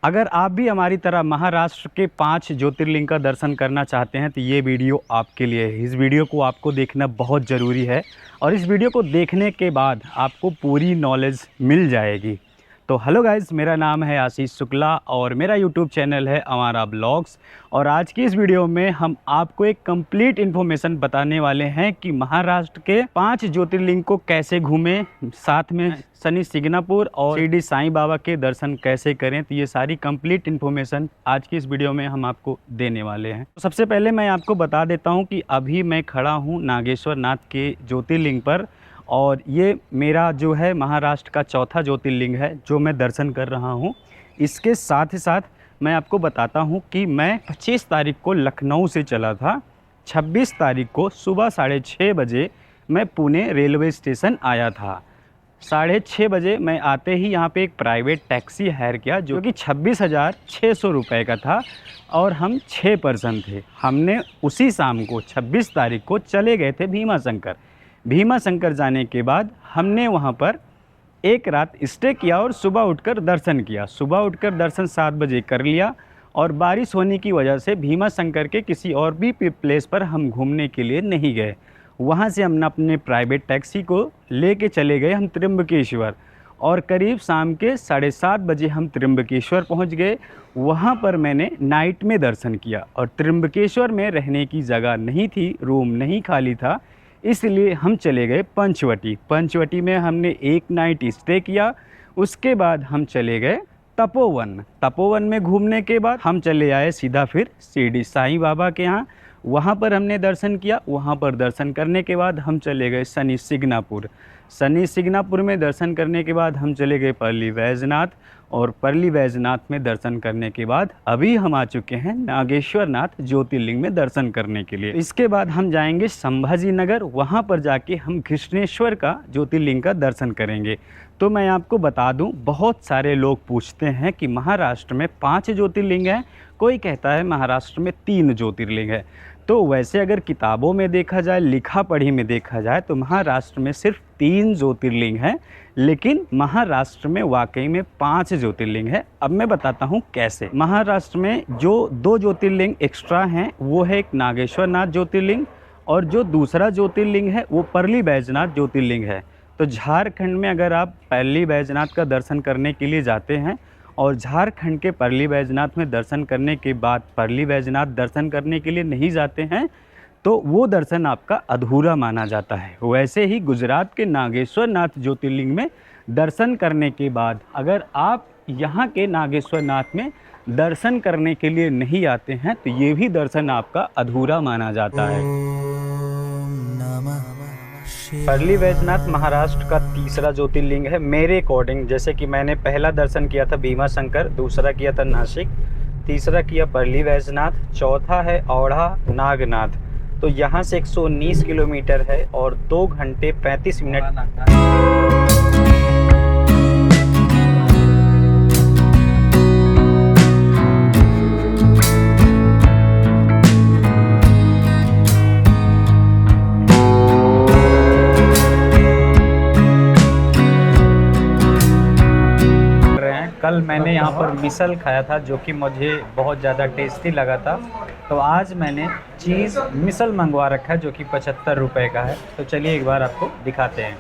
अगर आप भी हमारी तरह महाराष्ट्र के 5 ज्योतिर्लिंग का दर्शन करना चाहते हैं तो ये वीडियो आपके लिए है। इस वीडियो को आपको देखना बहुत ज़रूरी है और इस वीडियो को देखने के बाद आपको पूरी नॉलेज मिल जाएगी। तो हेलो गाइस, मेरा नाम है आशीष शुक्ला और मेरा यूट्यूब चैनल है अमारा ब्लॉग्स। और आज की इस वीडियो में हम आपको एक कंप्लीट इन्फॉर्मेशन बताने वाले हैं कि महाराष्ट्र के 5 ज्योतिर्लिंग को कैसे घूमें, साथ में शनि सिग्नापुर और शिरडी साईं बाबा के दर्शन कैसे करें। तो ये सारी कंप्लीट इन्फॉर्मेशन आज की इस वीडियो में हम आपको देने वाले हैं। तो सबसे पहले मैं आपको बता देता हूँ कि अभी मैं खड़ा हूँ नागेश्वर नाथ के ज्योतिर्लिंग पर और ये मेरा जो है महाराष्ट्र का चौथा ज्योतिर्लिंग है जो मैं दर्शन कर रहा हूँ। इसके साथ ही साथ मैं आपको बताता हूँ कि मैं 25 तारीख को लखनऊ से चला था। 26 तारीख को सुबह 6:30 बजे मैं पुणे रेलवे स्टेशन आया था। 6:30 बजे मैं आते ही यहाँ पे एक प्राइवेट टैक्सी हायर किया जो कि 26,600 रुपये का था और हम 6 पर्सन थे। हमने उसी शाम को 26 तारीख को चले गए थे भीमा शंकर जाने के बाद हमने वहाँ पर एक रात स्टे किया और सुबह उठकर दर्शन किया। सुबह उठकर दर्शन 7 बजे कर लिया और बारिश होने की वजह से भीमा शंकर के किसी और भी प्लेस पर हम घूमने के लिए नहीं गए। वहाँ से हमने अपने प्राइवेट टैक्सी को लेके चले गए हम त्र्यंबकेश्वर और करीब शाम के 7:30 बजे हम त्र्यंबकेश्वर पहुँच गए। वहाँ पर मैंने नाइट में दर्शन किया और त्र्यंबकेश्वर में रहने की जगह नहीं थी, रूम नहीं खाली था, इसलिए हम चले गए पंचवटी में हमने एक नाइट स्टे किया। उसके बाद हम चले गए तपोवन में घूमने के बाद हम चले आए सीधा फिर शिरडी साईं बाबा के यहाँ। वहाँ पर हमने दर्शन किया। वहाँ पर दर्शन करने के बाद हम चले गए शनि सिग्नापुर में दर्शन करने के बाद हम चले गए परली वैजनाथ और परली वैजनाथ में दर्शन करने के बाद अभी हम आ चुके हैं नागेश्वर नाथ ज्योतिर्लिंग में दर्शन करने के लिए। इसके बाद हम जाएंगे संभाजी नगर, वहाँ पर जाके हम कृष्णेश्वर का ज्योतिर्लिंग का दर्शन करेंगे। तो मैं आपको बता दूं, बहुत सारे लोग पूछते हैं कि महाराष्ट्र में 5 ज्योतिर्लिंग हैं, कोई कहता है महाराष्ट्र में 3 ज्योतिर्लिंग है। तो वैसे अगर किताबों में देखा जाए, लिखा पढ़ी में देखा जाए तो महाराष्ट्र में सिर्फ 3 ज्योतिर्लिंग हैं, लेकिन महाराष्ट्र में वाकई में 5 ज्योतिर्लिंग है। अब मैं बताता हूँ कैसे। महाराष्ट्र में जो 2 ज्योतिर्लिंग एक्स्ट्रा हैं वो है एक नागेश्वर नाथ ज्योतिर्लिंग और जो दूसरा ज्योतिर्लिंग है वो परली वैजनाथ ज्योतिर्लिंग है। तो झारखंड में अगर आप परली वैजनाथ का दर्शन करने के लिए जाते हैं और झारखंड के परली वैजनाथ में दर्शन करने के बाद परली वैजनाथ दर्शन करने के लिए नहीं जाते हैं तो वो दर्शन आपका अधूरा माना जाता है। वैसे ही गुजरात के नागेश्वर नाथ ज्योतिर्लिंग में दर्शन करने के बाद अगर आप यहाँ के नागेश्वर नाथ में दर्शन करने के लिए नहीं आते हैं तो ये भी दर्शन आपका अधूरा माना जाता है। परली वैजनाथ महाराष्ट्र का तीसरा ज्योतिर्लिंग है मेरे अकॉर्डिंग। जैसे कि मैंने पहला दर्शन किया था भीमा शंकर, दूसरा किया था नासिक, तीसरा किया परली वैजनाथ, चौथा है औढ़ा नागनाथ। तो यहाँ से 119 किलोमीटर है और 2 घंटे 35 मिनट। कल मैंने यहाँ पर मिसल खाया था जो कि मुझे बहुत ज़्यादा टेस्टी लगा था, तो आज मैंने चीज़ मिसल मंगवा रखा है जो कि 75 रुपये का है। तो चलिए एक बार आपको दिखाते हैं।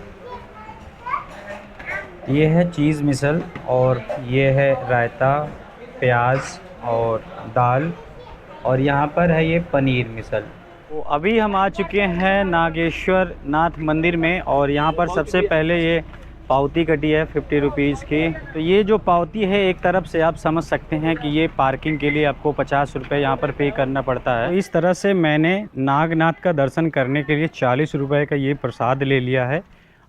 ये है चीज़ मिसल और ये है रायता, प्याज और दाल और यहाँ पर है ये पनीर मिसल। तो अभी हम आ चुके हैं नागेश्वर नाथ मंदिर में और यहाँ पर सबसे पहले ये पावती कटी है 50 रुपीज़ की। तो ये जो पावती है एक तरफ से आप समझ सकते हैं कि ये पार्किंग के लिए आपको 50 रुपये यहाँ पर पे करना पड़ता है। तो इस तरह से मैंने नागनाथ का दर्शन करने के लिए 40 रुपये का ये प्रसाद ले लिया है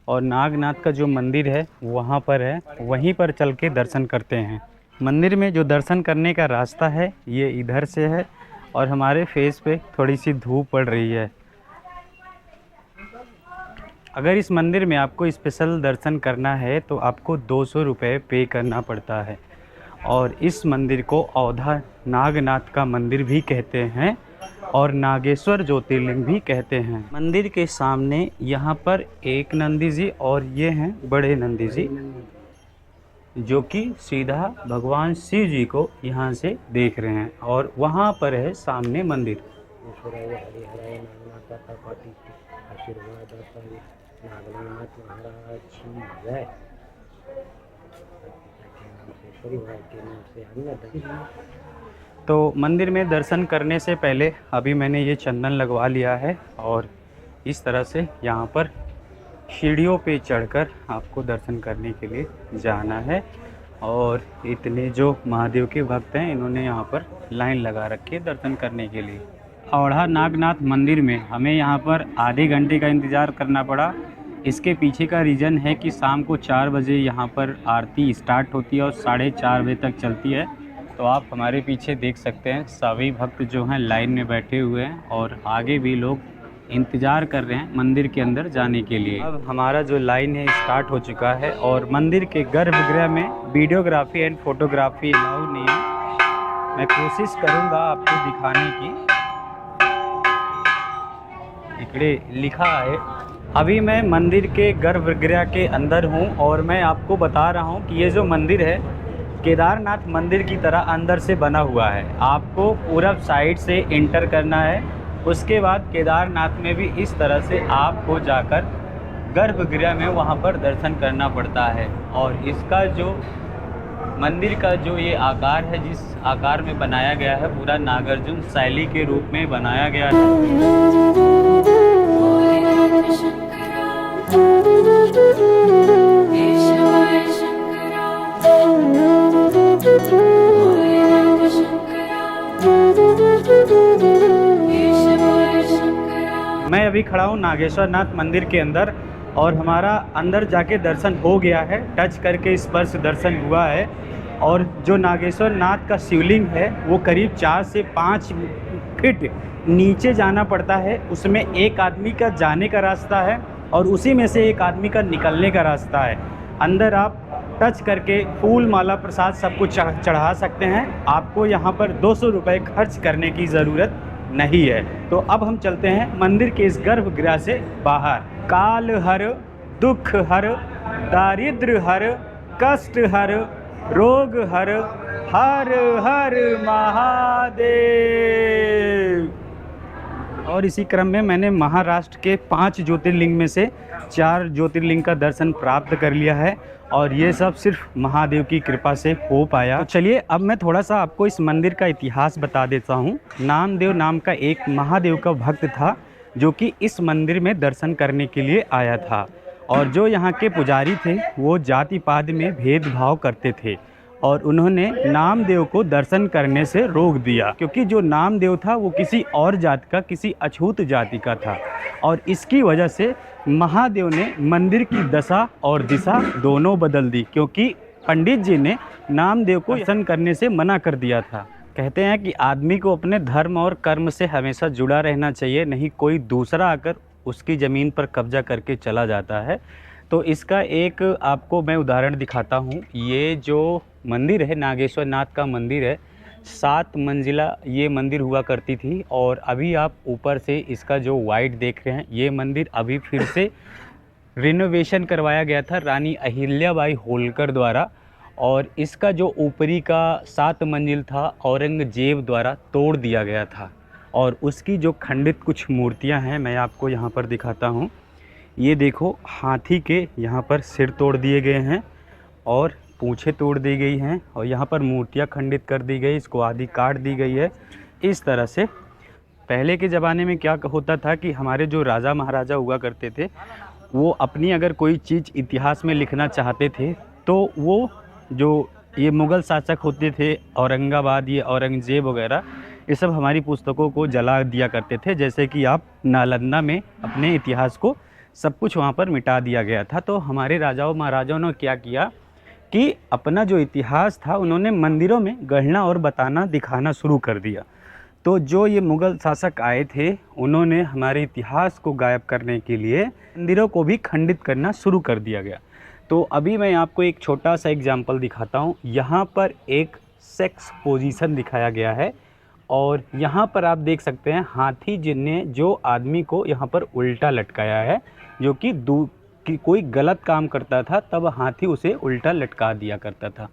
और नागनाथ का जो मंदिर है वहाँ पर है, वहीं पर चल के दर्शन करते हैं। मंदिर में जो दर्शन करने का रास्ता है ये इधर से है और हमारे फेस पे थोड़ी सी धूप पड़ रही है। अगर इस मंदिर में आपको स्पेशल दर्शन करना है तो आपको 200 रुपये पे करना पड़ता है और इस मंदिर को औधा नागनाथ का मंदिर भी कहते हैं और नागेश्वर ज्योतिर्लिंग भी कहते हैं। मंदिर के सामने यहाँ पर एक नंदी जी और ये हैं बड़े नंदी जी। जो कि सीधा भगवान शिव जी को यहाँ से देख रहे हैं और वहाँ पर है सामने मंदिर। आशीर्वाद नागनाथ महाराज की जय। परिवार के नाम से अन्नदान। तो मंदिर में दर्शन करने से पहले अभी मैंने ये चंदन लगवा लिया है और इस तरह से यहाँ पर सीढ़ियों पे चढ़कर आपको दर्शन करने के लिए जाना है। और इतने जो महादेव के भक्त हैं इन्होंने यहाँ पर लाइन लगा रखी है दर्शन करने के लिए। औढ़ा नागनाथ मंदिर में हमें यहाँ पर आधे घंटे का इंतज़ार करना पड़ा। इसके पीछे का रीज़न है कि शाम को 4 बजे यहाँ पर आरती स्टार्ट होती है और 4:30 बजे तक चलती है। तो आप हमारे पीछे देख सकते हैं सभी भक्त जो हैं लाइन में बैठे हुए हैं और आगे भी लोग इंतज़ार कर रहे हैं मंदिर के अंदर जाने के लिए। अब हमारा जो लाइन है स्टार्ट हो चुका है और मंदिर के गर्भगृह में वीडियोग्राफी एंड फोटोग्राफी अलाउ नहीं है। मैं कोशिश करूंगा आपको दिखाने की। इकड़े लिखा है। अभी मैं मंदिर के गर्भगृह के अंदर हूं और मैं आपको बता रहा हूं कि ये जो मंदिर है केदारनाथ मंदिर की तरह अंदर से बना हुआ है। आपको पूरब साइड से इंटर करना है, उसके बाद केदारनाथ में भी इस तरह से आपको जाकर गर्भगृह में वहाँ पर दर्शन करना पड़ता है। और इसका जो मंदिर का जो ये आकार है, जिस आकार में बनाया गया है, पूरा नागार्जुन शैली के रूप में बनाया गया है। मैं अभी खड़ा हूँ नागेश्वर नाथ मंदिर के अंदर और हमारा अंदर जाके दर्शन हो गया है। टच करके स्पर्श दर्शन हुआ है। और जो नागेश्वर नाथ का शिवलिंग है वो करीब 4 से 5 फीट नीचे जाना पड़ता है। उसमें एक आदमी का जाने का रास्ता है और उसी में से एक आदमी का निकलने का रास्ता है। अंदर आप टच करके फूल माला प्रसाद सब कुछ चढ़ा सकते हैं। आपको यहाँ पर 200 रुपये खर्च करने की ज़रूरत नहीं है। तो अब हम चलते हैं मंदिर के इस गर्भगृह से बाहर। काल हर, दुख हर, दारिद्र हर, कष्ट हर, रोग हर, हर हर महादेव। और इसी क्रम में मैंने महाराष्ट्र के 5 ज्योतिर्लिंग में से 4 ज्योतिर्लिंग का दर्शन प्राप्त कर लिया है और ये सब सिर्फ महादेव की कृपा से हो पाया। तो चलिए अब मैं थोड़ा सा आपको इस मंदिर का इतिहास बता देता हूँ। नामदेव नाम का एक महादेव का भक्त था जो कि इस मंदिर में दर्शन करने के लिए आया था। और जो यहाँ के पुजारी थे वो जाति पात में भेदभाव करते थे और उन्होंने नामदेव को दर्शन करने से रोक दिया, क्योंकि जो नामदेव था वो किसी और जाति का, किसी अछूत जाति का था। और इसकी वजह से महादेव ने मंदिर की दशा और दिशा दोनों बदल दी, क्योंकि पंडित जी ने नामदेव को दर्शन करने से मना कर दिया था। कहते हैं कि आदमी को अपने धर्म और कर्म से हमेशा जुड़ा रहना चाहिए, नहीं कोई दूसरा आकर उसकी ज़मीन पर कब्जा करके चला जाता है। तो इसका एक आपको मैं उदाहरण दिखाता हूँ। ये जो मंदिर है नागेश्वर नाथ का मंदिर है, 7 मंजिला ये मंदिर हुआ करती थी। और अभी आप ऊपर से इसका जो वाइट देख रहे हैं, ये मंदिर अभी फिर से रिनोवेशन करवाया गया था रानी अहिल्याबाई होलकर द्वारा। और इसका जो ऊपरी का 7 मंजिल था औरंगजेब द्वारा तोड़ दिया गया था। और उसकी जो खंडित कुछ मूर्तियां हैं मैं आपको यहाँ पर दिखाता हूँ। ये देखो, हाथी के यहाँ पर सिर तोड़ दिए गए हैं और पूँछें तोड़ दी गई हैं और यहाँ पर मूर्तियाँ खंडित कर दी गई, इसको आधी काट दी गई है। इस तरह से पहले के ज़माने में क्या होता था कि हमारे जो राजा महाराजा हुआ करते थे वो अपनी अगर कोई चीज़ इतिहास में लिखना चाहते थे तो वो जो ये मुग़ल शासक होते थे, औरंगाबाद, ये औरंगज़ेब वगैरह, ये सब हमारी पुस्तकों को जला दिया करते थे। जैसे कि आप नालंदा में अपने इतिहास को सब कुछ वहाँ पर मिटा दिया गया था। तो हमारे राजाओं महाराजाओं ने क्या किया कि अपना जो इतिहास था उन्होंने मंदिरों में गढ़ना और बताना, दिखाना शुरू कर दिया। तो जो ये मुग़ल शासक आए थे उन्होंने हमारे इतिहास को गायब करने के लिए मंदिरों को भी खंडित करना शुरू कर दिया गया। तो अभी मैं आपको एक छोटा सा एग्जाम्पल दिखाता हूँ। यहाँ पर एक सेक्स पोजीशन दिखाया गया है और यहाँ पर आप देख सकते हैं हाथी जिनने जो आदमी को यहाँ पर उल्टा लटकाया है, जो कि कि कोई गलत काम करता था तब हाथी उसे उल्टा लटका दिया करता था।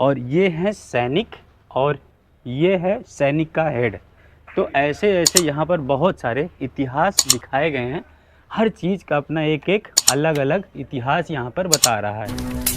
और ये हैं सैनिक और ये है सैनिक का हेड। तो ऐसे ऐसे यहाँ पर बहुत सारे इतिहास दिखाए गए हैं। हर चीज़ का अपना एक एक अलग अलग इतिहास यहाँ पर बता रहा है।